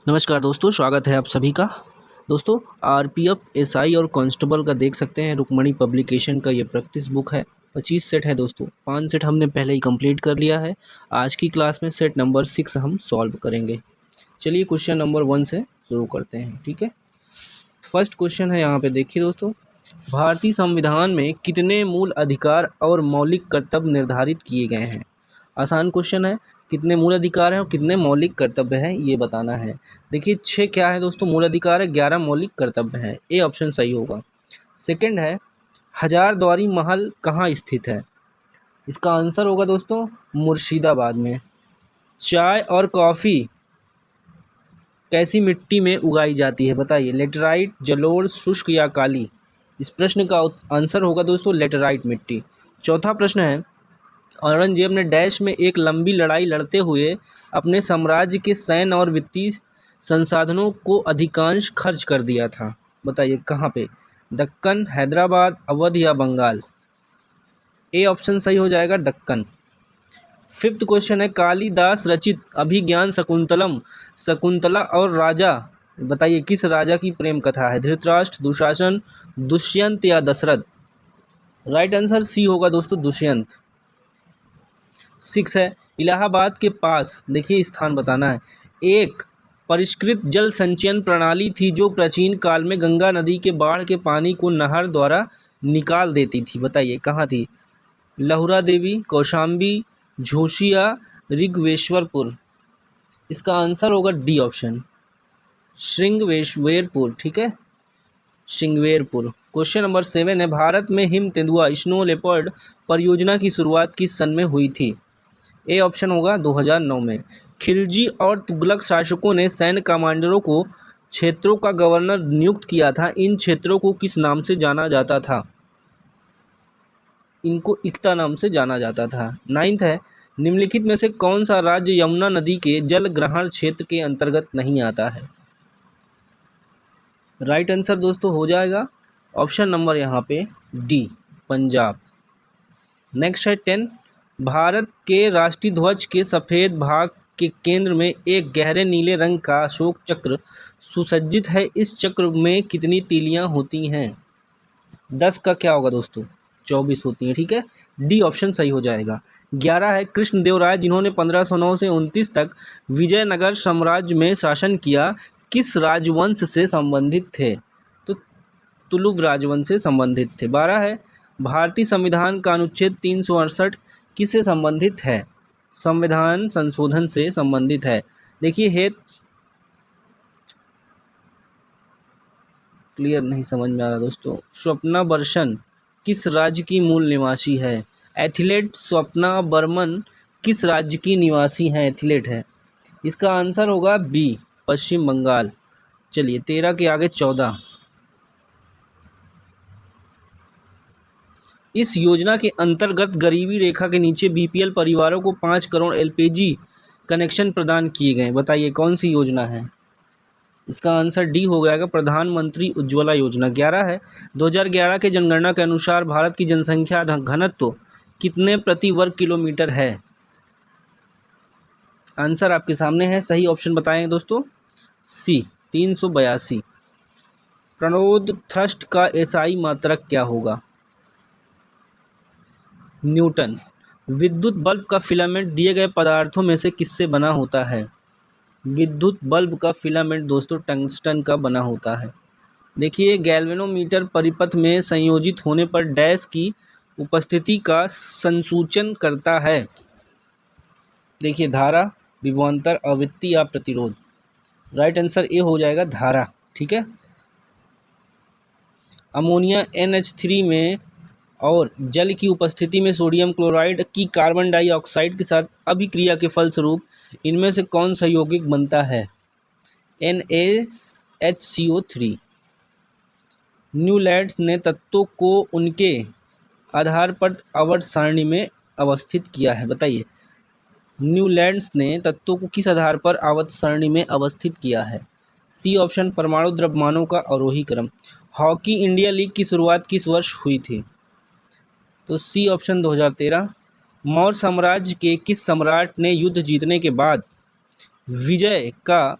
नमस्कार दोस्तों, स्वागत है आप सभी का। दोस्तों, आरपीएफ, एसआई और कांस्टेबल का देख सकते हैं रुक्मणी पब्लिकेशन का ये प्रैक्टिस बुक है। 25 सेट है दोस्तों, 5 सेट हमने पहले ही कंप्लीट कर लिया है। आज की क्लास में सेट नंबर 6 हम सॉल्व करेंगे। चलिए क्वेश्चन नंबर 1 से शुरू करते हैं। ठीक है, फर्स्ट क्वेश्चन है यहाँ पे देखिए दोस्तों, भारतीय संविधान में कितने मूल अधिकार और मौलिक कर्तव्य निर्धारित किए गए हैं। आसान क्वेश्चन है, कितने मूल अधिकार हैं और कितने मौलिक कर्तव्य हैं ये बताना है। देखिए 6 क्या है दोस्तों, मूल अधिकार है, 11 मौलिक कर्तव्य हैं। ए ऑप्शन सही होगा। सेकंड है, हजारद्वारी महल कहाँ स्थित है। इसका आंसर होगा दोस्तों मुर्शिदाबाद में। चाय और कॉफ़ी कैसी मिट्टी में उगाई जाती है बताइए, लेटराइट, जलोढ़, शुष्क या काली। इस प्रश्न का आंसर होगा दोस्तों लेटराइट मिट्टी। चौथा प्रश्न है, औरंगजेब ने डैश में एक लंबी लड़ाई लड़ते हुए अपने साम्राज्य के सैन्य और वित्तीय संसाधनों को अधिकांश खर्च कर दिया था। बताइए कहाँ पे, दक्कन, हैदराबाद, अवध या बंगाल। ए ऑप्शन सही हो जाएगा, दक्कन। फिफ्थ क्वेश्चन है, कालिदास रचित अभिज्ञान शकुंतलम, शकुंतला और राजा, बताइए किस राजा की प्रेम कथा है। धृतराष्ट्र, दुशासन, दुष्यंत या दशरथ। राइट आंसर सी होगा दोस्तों, दुष्यंत। 6 है, इलाहाबाद के पास देखिए स्थान बताना है, एक परिष्कृत जल संचयन प्रणाली थी जो प्राचीन काल में गंगा नदी के बाढ़ के पानी को नहर द्वारा निकाल देती थी। बताइए कहाँ थी, लहुरा देवी, कौशाम्बी, झूसी या ऋग्वेश्वरपुर। इसका आंसर होगा डी ऑप्शन, श्रृंगवेश्वरपुर। ठीक है, श्रृंगवेरपुर। क्वेश्चन नंबर 7 है, भारत में हिम तेंदुआ स्नो लेपर्ड परियोजना की शुरुआत किस सन में हुई थी। ए ऑप्शन होगा 2009 में। खिलजी और तुगलक शासकों ने सैन्य कमांडरों को क्षेत्रों का गवर्नर नियुक्त किया था। इन क्षेत्रों को किस नाम से जाना जाता था। इनको इक्ता नाम से जाना जाता था। 9th है, निम्नलिखित में से कौन सा राज्य यमुना नदी के जल ग्रहण क्षेत्र के अंतर्गत नहीं आता है। राइट आंसर दोस्तों हो जाएगा ऑप्शन नंबर यहाँ पे डी, पंजाब। नेक्स्ट है 10, भारत के राष्ट्रीय ध्वज के सफ़ेद भाग के केंद्र में एक गहरे नीले रंग का अशोक चक्र सुसज्जित है। इस चक्र में कितनी तीलियां होती हैं। 10 का क्या होगा दोस्तों, 24 होती हैं। ठीक है, डी ऑप्शन सही हो जाएगा। 11 है, कृष्णदेवराय जिन्होंने 1509 से 29 तक विजयनगर साम्राज्य में शासन किया, किस राजवंश से संबंधित थे। तो तुलुव राजवंश से संबंधित थे। 12 है, भारतीय संविधान का अनुच्छेद 368 किससे संबंधित है। संविधान संशोधन से संबंधित है। देखिए हे क्लियर नहीं समझ में आ रहा दोस्तों। स्वप्ना बर्मन किस राज्य की मूल निवासी है। एथलीट स्वप्ना बर्मन किस राज्य की निवासी है, एथलीट है। इसका आंसर होगा बी, पश्चिम बंगाल। चलिए 13 के आगे 14, इस योजना के अंतर्गत गरीबी रेखा के नीचे बीपीएल परिवारों को 5 करोड़ एलपीजी कनेक्शन प्रदान किए गए। बताइए कौन सी योजना है। इसका आंसर डी हो जाएगा, प्रधानमंत्री उज्ज्वला योजना। 11 है, 2011 के जनगणना के अनुसार भारत की जनसंख्या घनत्व कितने प्रति वर्ग किलोमीटर है। आंसर आपके सामने है, सही ऑप्शन बताएं दोस्तों, सी, 382। प्रणोद थ्रस्ट का एसआई मात्रक क्या होगा। न्यूटन। विद्युत बल्ब का फिलामेंट दिए गए पदार्थों में से किससे बना होता है। विद्युत बल्ब का फिलामेंट दोस्तों टंगस्टन का बना होता है। देखिए गैल्वेनोमीटर परिपथ में संयोजित होने पर डैश की उपस्थिति का संसूचन करता है। देखिए धारा, विभवांतर, आवृत्ति या प्रतिरोध। राइट आंसर ए हो जाएगा, धारा। ठीक है, अमोनिया NH3 में और जल की उपस्थिति में सोडियम क्लोराइड की कार्बन डाइऑक्साइड के साथ अभिक्रिया के फलस्वरूप इनमें से कौन सा यौगिक बनता है। NaHCO3। न्यूलैंड्स ने तत्वों को उनके आधार पर आवर्त सारणी में अवस्थित किया है। बताइए न्यूलैंड्स ने तत्वों को किस आधार पर आवर्त सारणी में अवस्थित किया है। सी ऑप्शन, परमाणु द्रव्यमानों का अवरोही क्रम। हॉकी इंडिया लीग की शुरुआत किस वर्ष हुई थी। तो सी ऑप्शन 2013। मौर्य साम्राज्य के किस सम्राट ने युद्ध जीतने के बाद विजय का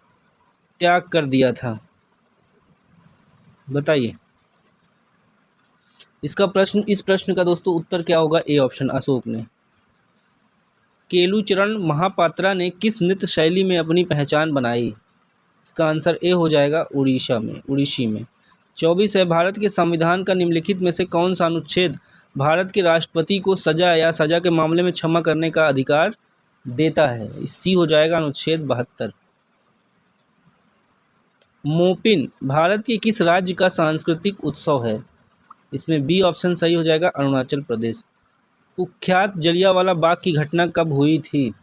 त्याग कर दिया था? बताइए। इस प्रश्न का दोस्तों उत्तर क्या होगा? ए ऑप्शन, अशोक ने। केलुचरण महापात्रा ने किस नृत्य शैली में अपनी पहचान बनाई? इसका आंसर ए हो जाएगा, उड़ीसी में। 24 है, भारत के संविधान का निम्नलिखित में से कौन सा अनुच्छेद भारत के राष्ट्रपति को सजा या सजा के मामले में क्षमा करने का अधिकार देता है? सी हो जाएगा अनुच्छेद 72। मोपिन भारत के किस राज्य का सांस्कृतिक उत्सव है? इसमें बी ऑप्शन सही हो जाएगा, अरुणाचल प्रदेश। कुख्यात जलियांवाला बाग की घटना कब हुई थी?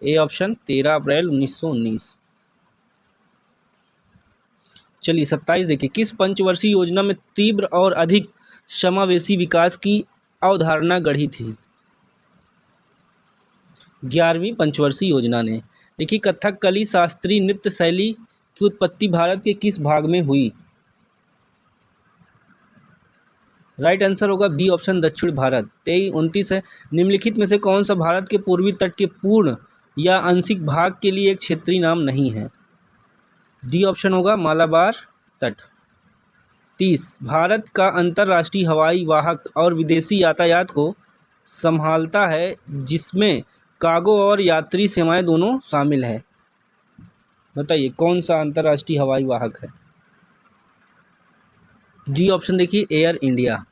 ए ऑप्शन 13 अप्रैल 1919। चलिए 27 देखिए, किस पंचवर्षीय योजना में तीव्र और अधिक समावेशी विकास की अवधारणा गढ़ी थी? 11वीं पंचवर्षीय योजना ने। देखिए, कथकली शास्त्रीय नृत्य शैली की उत्पत्ति भारत के किस भाग में हुई? राइट आंसर होगा बी ऑप्शन, दक्षिण भारत। 29 है, निम्नलिखित में से कौन सा भारत के पूर्वी तट के पूर्ण या आंशिक भाग के लिए एक क्षेत्रीय नाम नहीं है? डी ऑप्शन होगा, मालाबार तट। 30, भारत का अंतर्राष्ट्रीय हवाई वाहक और विदेशी यातायात को संभालता है जिसमें कार्गो और यात्री सेवाएं दोनों शामिल है। बताइए कौन सा अंतर्राष्ट्रीय हवाई वाहक है? डी ऑप्शन देखिए, एयर इंडिया।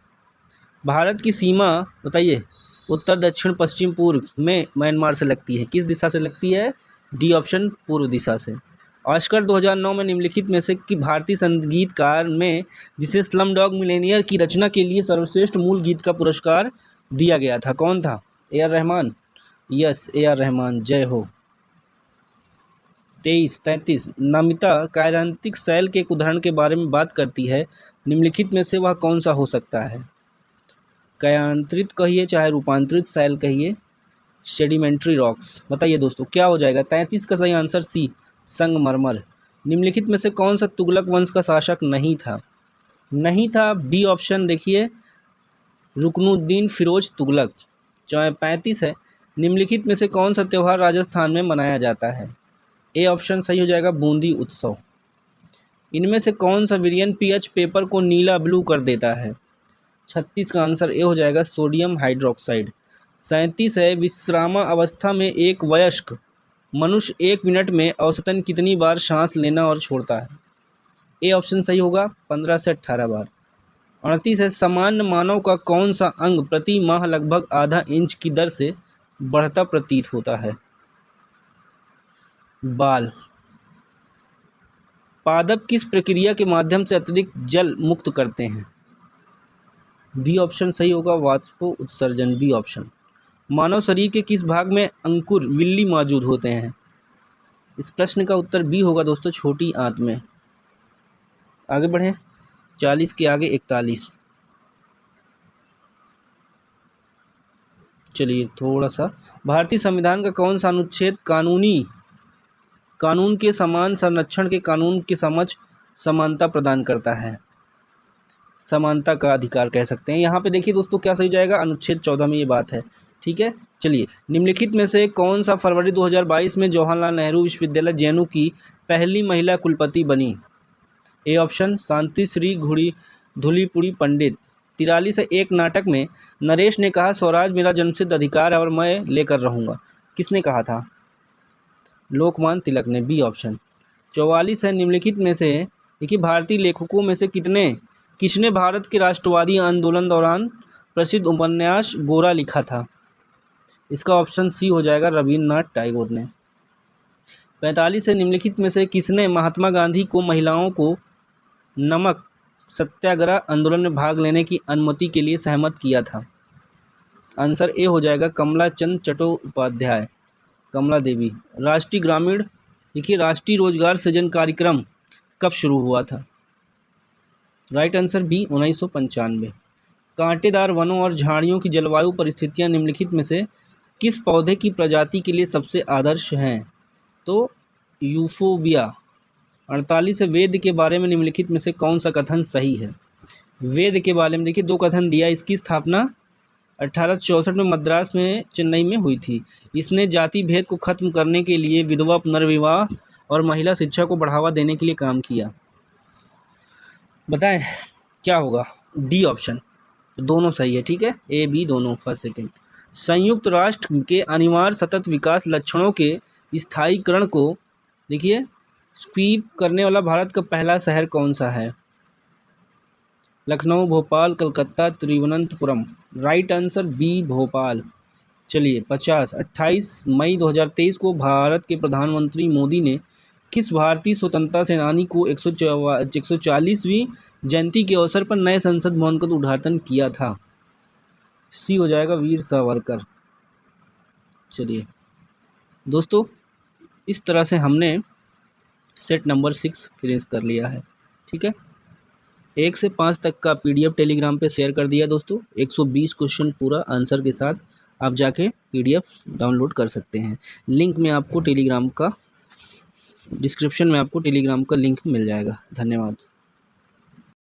भारत की सीमा बताइए उत्तर, दक्षिण, पश्चिम, पूर्व में म्यांमार से लगती है। किस दिशा से लगती है? डी ऑप्शन, पूर्व दिशा से। ऑस्कर 2009 में निम्नलिखित में से कि भारतीय संगीतकार में जिसे स्लम डॉग मिलियनेयर की रचना के लिए सर्वश्रेष्ठ मूल गीत का पुरस्कार दिया गया था, कौन था? A R Rahman. Yes, A R Rahman, जय हो। 33, नमिता कायरांतिक शैल के एक उदाहरण के बारे में बात करती है, निम्नलिखित में से वह कौन सा हो सकता है? कायांतरित कहिए चाहे रूपांतरित शैल कहिए, सेडिमेंट्री रॉक्स। बताइए दोस्तों क्या हो जाएगा? 33 का सही आंसर सी, संगमरमर। निम्नलिखित में से कौन सा तुगलक वंश का शासक नहीं था? बी ऑप्शन देखिए, रुकनुद्दीन फिरोज तुगलक। 35 है, निम्नलिखित में से कौन सा त्यौहार राजस्थान में मनाया जाता है? ए ऑप्शन सही हो जाएगा, बूंदी उत्सव। इनमें से कौन सा विलयन पीएच पेपर को नीला ब्लू कर देता है? 36 का आंसर ए हो जाएगा, सोडियम हाइड्रोक्साइड। 37 है, विश्रामावस्था में एक वयस्क मनुष्य 1 मिनट में औसतन कितनी बार सांस लेना और छोड़ता है? ए ऑप्शन सही होगा, 15 से 18 बार। 38 है, सामान्य मानव का कौन सा अंग प्रति माह लगभग आधा इंच की दर से बढ़ता प्रतीत होता है? बाल। पादप किस प्रक्रिया के माध्यम से अतिरिक्त जल मुक्त करते हैं? बी ऑप्शन सही होगा, वाष्पो उत्सर्जन, बी ऑप्शन। मानव शरीर के किस भाग में अंकुर विल्ली मौजूद होते हैं? इस प्रश्न का उत्तर बी होगा दोस्तों, छोटी आंत में। आगे बढ़ें, 40 के आगे 41। चलिए थोड़ा सा, भारतीय संविधान का कौन सा अनुच्छेद कानून के समान संरक्षण के कानून के समक्ष समानता प्रदान करता है? समानता का अधिकार कह सकते हैं। यहाँ पे देखिए दोस्तों क्या सही जाएगा, अनुच्छेद 14 में ये बात है। ठीक है, चलिए निम्नलिखित में से कौन सा फरवरी 2022 में जवाहरलाल नेहरू विश्वविद्यालय जेएनयू की पहली महिला कुलपति बनी? ए ऑप्शन, शांति श्री धुलीपुड़ी पंडित। 43 है, एक नाटक में नरेश ने कहा स्वराज मेरा जन्मसिद्ध अधिकार है और मैं लेकर रहूँगा, किसने कहा था? लोकमान्य तिलक ने, बी ऑप्शन। 44 है, निम्नलिखित में से देखिए भारतीय लेखकों में से किसने भारत के राष्ट्रवादी आंदोलन दौरान प्रसिद्ध उपन्यास गोरा लिखा था? इसका ऑप्शन सी हो जाएगा, रविन्द्रनाथ टैगोर ने। 45 है, निम्नलिखित में से किसने महात्मा गांधी को महिलाओं को नमक सत्याग्रह आंदोलन में भाग लेने की अनुमति के लिए सहमत किया था? आंसर ए हो जाएगा, कमला चंद चट्टोपाध्याय, कमला देवी। राष्ट्रीय रोजगार सृजन कार्यक्रम कब शुरू हुआ था? Right answer B, 1995। कांटेदार वनों और झाड़ियों की जलवायु परिस्थितियां निम्नलिखित में से किस पौधे की प्रजाति के लिए सबसे आदर्श हैं? तो यूफोबिया। 48 है, वेद के बारे में निम्नलिखित में से कौन सा कथन सही है? वेद के बारे में देखिए 2 कथन दिया। इसकी स्थापना 1864 में मद्रास में चेन्नई में हुई थी। इसने जाति भेद को खत्म करने के लिए विधवा पुनर्विवाह और महिला शिक्षा को बढ़ावा देने के लिए काम किया। बताएं क्या होगा? D option. दोनों सही है, ठीक है, ए बी दोनों, फर्स्ट सेकेंड। संयुक्त राष्ट्र के अनिवार्य सतत विकास लक्ष्यों के स्थायीकरण को देखिए स्वीप करने वाला भारत का पहला शहर कौन सा है? Lucknow, Bhopal, Calcutta, Thiruvananthapuram. Right answer B Bhopal. चलिए 28 मई 2023 को भारत के प्रधानमंत्री मोदी ने किस भारतीय स्वतंत्रता सेनानी को 140वीं जयंती के अवसर पर नए संसद भवन का उद्घाटन किया था? सी हो जाएगा, वीर सावरकर। चलिए दोस्तों, इस तरह से हमने सेट नंबर 6 फिनिश कर लिया है, ठीक है। 1 से 5 तक का PDF टेलीग्राम पे शेयर कर दिया दोस्तों। 120 क्वेश्चन पूरा आंसर के साथ आप जाके PDF डाउनलोड कर सकते हैं। लिंक में आपको टेलीग्राम का डिस्क्रिप्शन में आपको टेलीग्राम का लिंक मिल जाएगा। धन्यवाद।